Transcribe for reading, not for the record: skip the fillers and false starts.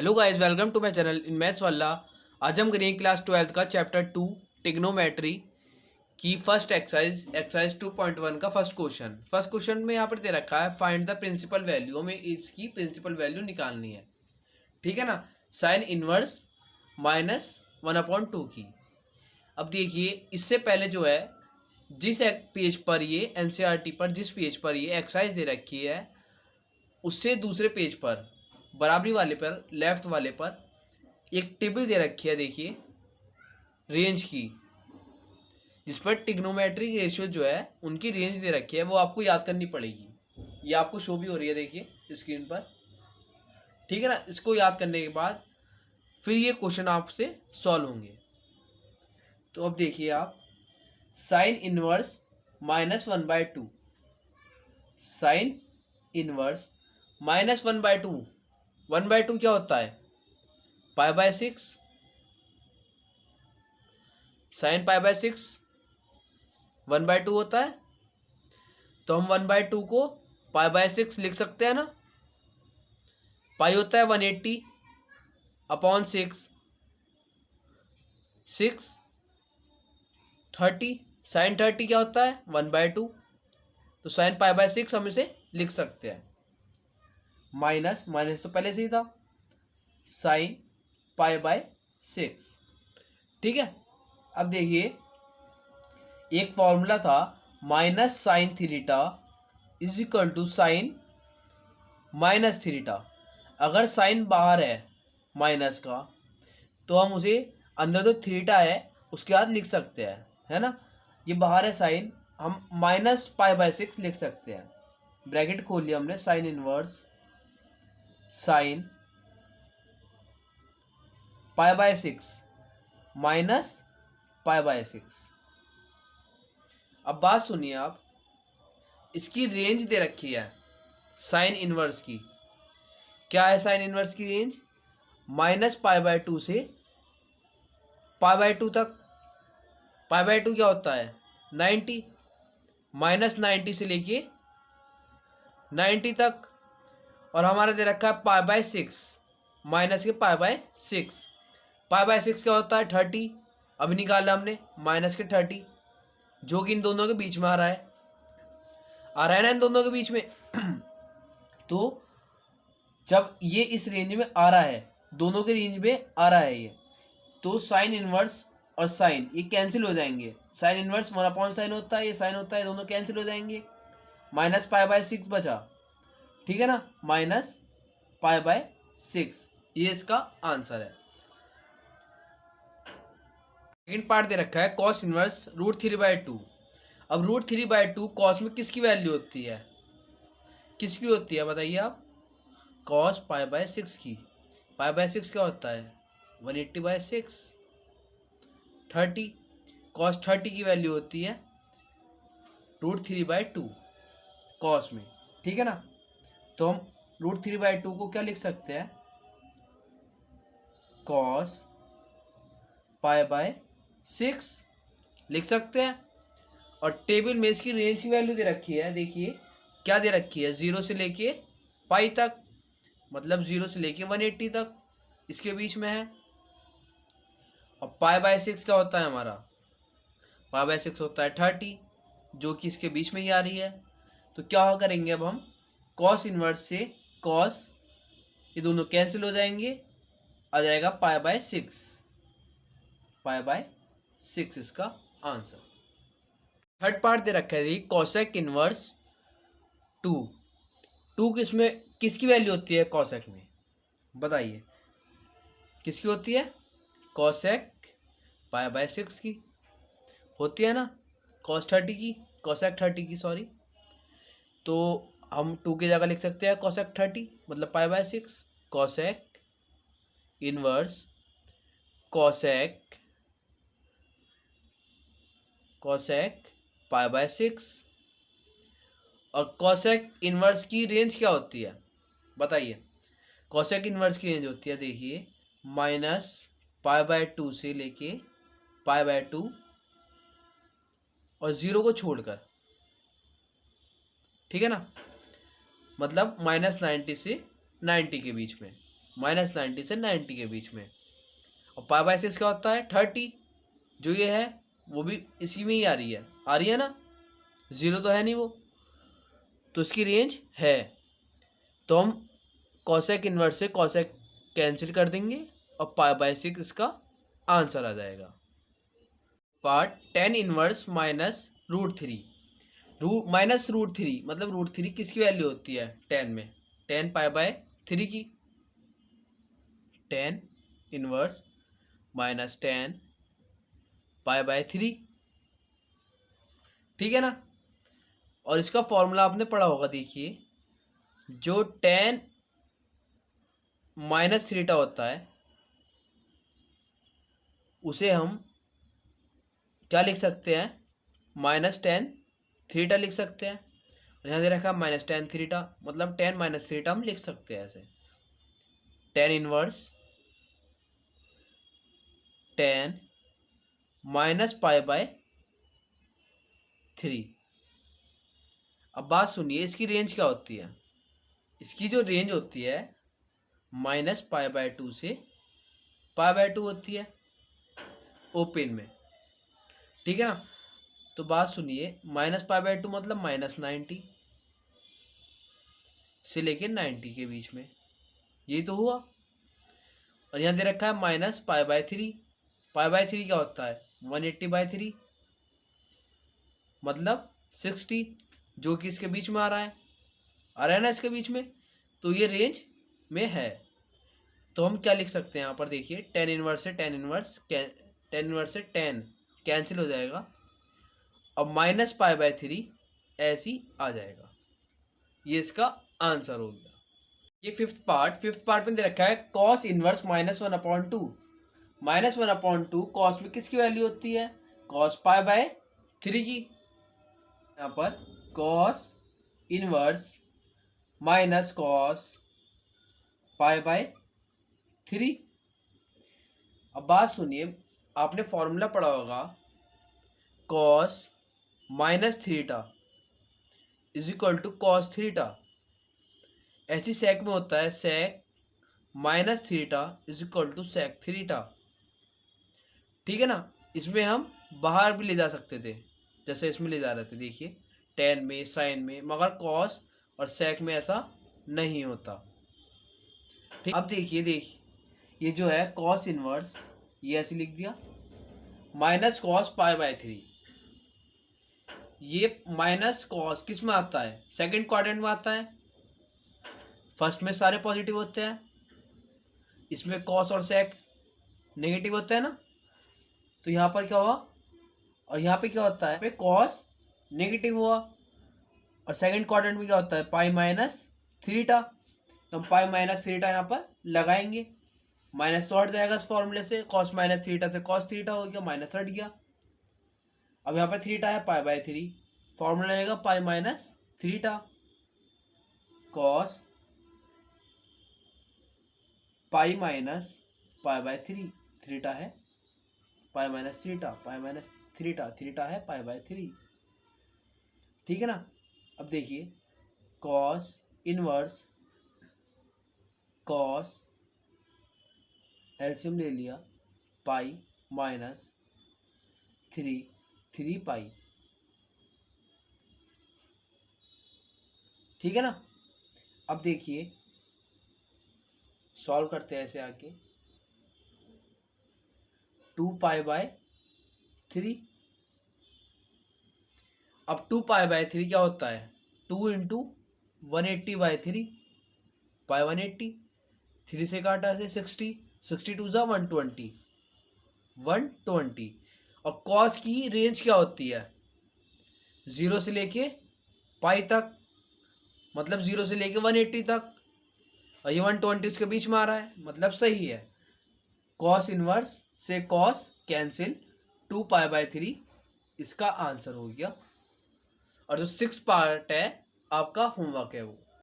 Hello guys, welcome to my channel in maths वाला। आज हम करेंगे क्लास 12 का चैप्टर 2 ट्रिग्नोमेट्री की फर्स्ट एक्सरसाइज 2.1 का फर्स्ट क्वेश्चन में यहाँ पर दे रखा है फाइंड द प्रिंसिपल वैल्यू। हमें इसकी प्रिंसिपल वैल्यू निकालनी है, ठीक है ना। साइन इनवर्स -1/2 की। अब देखिए, इससे पहले जो है जिस पेज पर ये एनसीईआरटी पर जिस पेज पर ये एक्सरसाइज दे रखी है, उससे दूसरे पेज पर बराबरी वाले पर लेफ्ट वाले पर एक टेबल दे रखी है, देखिए रेंज की, जिस पर ट्रिग्नोमेट्रिक रेशियो जो है उनकी रेंज दे रखी है, वो आपको याद करनी पड़ेगी। ये आपको शो भी हो रही है, देखिए स्क्रीन पर, ठीक है ना। इसको याद करने के बाद फिर ये क्वेश्चन आपसे सॉल्व होंगे। तो अब देखिए आप, साइन इनवर्स -1/2, साइन इनवर्स -1/2, 1/2 क्या होता है? π/6, साइन π/6 1/2 होता है। तो हम 1/2 को π/6 लिख सकते हैं ना। पाई होता है 180/6, 6 30, साइन 30 क्या होता है? 1/2। तो साइन π/6 हम इसे लिख सकते हैं। माइनस तो पहले से ही था, साइन π/6, ठीक है। अब देखिए, एक फॉर्मूला था minus sine theta is equal to sine minus theta. अगर साइन बाहर है माइनस का, तो हम उसे अंदर जो थीटा है उसके बाद लिख सकते हैं, है ना। ये बाहर है साइन, हम -π/6 लिख सकते हैं। ब्रैकेट खोल लिया हमने, साइन इनवर्स साइन π/6 -π/6। अब बात सुनिए आप, इसकी रेंज दे रखी है साइन इनवर्स की। क्या है साइन इनवर्स की रेंज? -π/2 से π/2 तक। π/2 क्या होता है? 90, -90 से लेके 90 तक। और हमारा दे रखा है π/6, माइनस के π/6। π/6 क्या होता है? 30। अभी निकाला हमने माइनस के 30, जो कि इन दोनों के बीच में आ रहा है ना, इन दोनों के बीच में। तो जब ये इस रेंज में आ रहा है, दोनों के रेंज में आ रहा है ये, तो साइन इनवर्स और साइन ये कैंसिल हो जाएंगे। साइन इनवर्स 1/sin होता है, ये साइन होता है, दोनों कैंसिल हो जाएंगे। -π/6 बचा, ठीक है ना, -π/6। ये इसका आंसर है। सेकंड पार्ट दे रखा है cos इनवर्स √3/2। अब √3/2 cos में किसकी वैल्यू होती है? किसकी होती है बताइए आप? cos π/6 की। π/6 क्या होता है? 180/6, 30। cos 30 की वैल्यू होती है √3/2 cos में, ठीक है ना। तो हम √3/2 को क्या लिख सकते हैं? cos π/6 लिख सकते हैं। और टेबल में इसकी रेंज की वैल्यू दे रखी है, देखिए क्या दे रखी है, 0 से लेके पाई तक, मतलब 0 से लेके 180 तक, इसके बीच में है। और π/6 क्या होता है हमारा? π/6 होता है 30, जो कि इसके बीच में ही आ रही है। तो क्या करेंगे अब हम? cos इनवर्स से cos, ये दोनों कैंसिल हो जाएंगे, आ जाएगा π/6। π/6 इसका आंसर। थर्ड पार्ट दे रखा है कॉसेक इनवर्स 2 किसमें किसकी वैल्यू होती है? कॉसेक में बताइए किसकी होती है? कॉसेक π/6 की होती है ना, cos 30 की, कॉसेक 30 की, सॉरी। तो हम 2 की जगह लिख सकते हैं कॉसेक 30, मतलब π/6। Cosec inverse cosec π/6। और कॉसेक इनवर्स की रेंज क्या होती है बताइए? कॉसेक इनवर्स की रेंज होती है, देखिए, -π/2 से लेके π/2 और 0 को छोड़कर, ठीक है ना, मतलब -90 से 90 के बीच में, -90 से 90 के बीच में। और पाई बाय 6 क्या होता है 30, जो ये है वो भी इसी में ही आ रही है ना, 0 तो है नहीं वो, तो इसकी रेंज है। तो हम कॉसेक इन्वर्स से कॉसेक कैंसिल कर देंगे और पाई बाय 6 इसका आंसर आ जाएगा। Part tan inverse -√3। -√3 मतलब √3 किसकी वैल्यू होती है tan में, tan पाई बाय 3 की। tan inverse -tan pi by 3, ठीक है ना। और इसका फॉर्मूला आपने पढ़ा होगा, देखिए जो tan -θ होता है उसे हम क्या लिख सकते हैं, -tan θ लिख सकते हैं। और यहाँ दे रखा है -tan θ, मतलब tan -θ हम लिख सकते हैं ऐसे, tan inverse tan -pi by 3। अब बात सुनिए, इसकी रेंज क्या होती है। इसकी जो रेंज होती है -π/2 से π/2 होती है ओपन में, ठीक है ना। तो बात सुनिए, -π/2 मतलब -90 से लेके 90 के बीच में, यही तो हुआ। और यहाँ दे रखा है -π/3। π/3 क्या होता है 180/3, मतलब 60, जो कि इसके बीच में आ रहा है ना इसके बीच में, तो ये रेंज में है। तो हम क्या लिख सकते हैं यहाँ पर, देखिए tan इनवर्स से tan कैंसिल हो जाएगा और -π/3 ऐसी आ जाएगा। ये इसका आंसर हो गया। ये फिफ्थ पार्ट में दे रखा है cos इनवर्स -1/2। -1/2 cos में किसकी वैल्यू होती है, cos π/3 की। यहाँ पर cos इनवर्स -cos π/3। अब बात सुनिए, आपने फॉर्मूला पढ़ा होगा cos -θ = cos θ। ऐसी sec में होता है sec -θ = sec θ, ठीक है ना। इसमें हम बाहर भी ले जा सकते थे, जैसे इसमें ले जा रहे थे, देखिए tan में sin में, मगर cos और sec में ऐसा नहीं होता, ठीक। अब देखिए ये जो है cos इनवर्स, ये ऐसे लिख दिया -cos π/3। ये -cos किस में आता है, सेकंड क्वाड्रेंट में आता है। फर्स्ट में सारे पॉजिटिव होते हैं, इसमें cos और sec नेगेटिव होते हैं ना। तो यहाँ पर क्या हुआ, और यहाँ पे क्या होता है, पे cos नेगेटिव हुआ, और सेकंड क्वाड्रेंट में क्या होता है π-θ। तो हम π-θ यहाँ पर लगाएंगे, माइनस तो हट जाएगा इस फॉर्मूले से, cos -θ से cos θ हो गया, माइनस हट गया। अब यहाँ पर θ है π/3, फॉर्मूला रहेगा π-θ, cos π-π/3, θ है π-θ है π/3, ठीक है ना। अब देखिए cos इनवर्स cos एलसीएम ले लिया पाई -3 पाई, ठीक है ना। अब देखिए सॉल्व करते हैं ऐसे आके, 2π/3। अब 2π/3 क्या होता है, 2 × 180/3, पाई 180, 3 से काटा से 60, 62 × 120, 120। और cos की रेंज क्या होती है, 0 से लेके पाई तक, मतलब 0 से लेके 180 तक, और ये 120 इसके बीच में आ रहा है, मतलब सही है। cos इनवर्स से cos कैंसिल, 2π/3 इसका आंसर हो गया। और जो 6 पार्ट है आपका होमवर्क है वो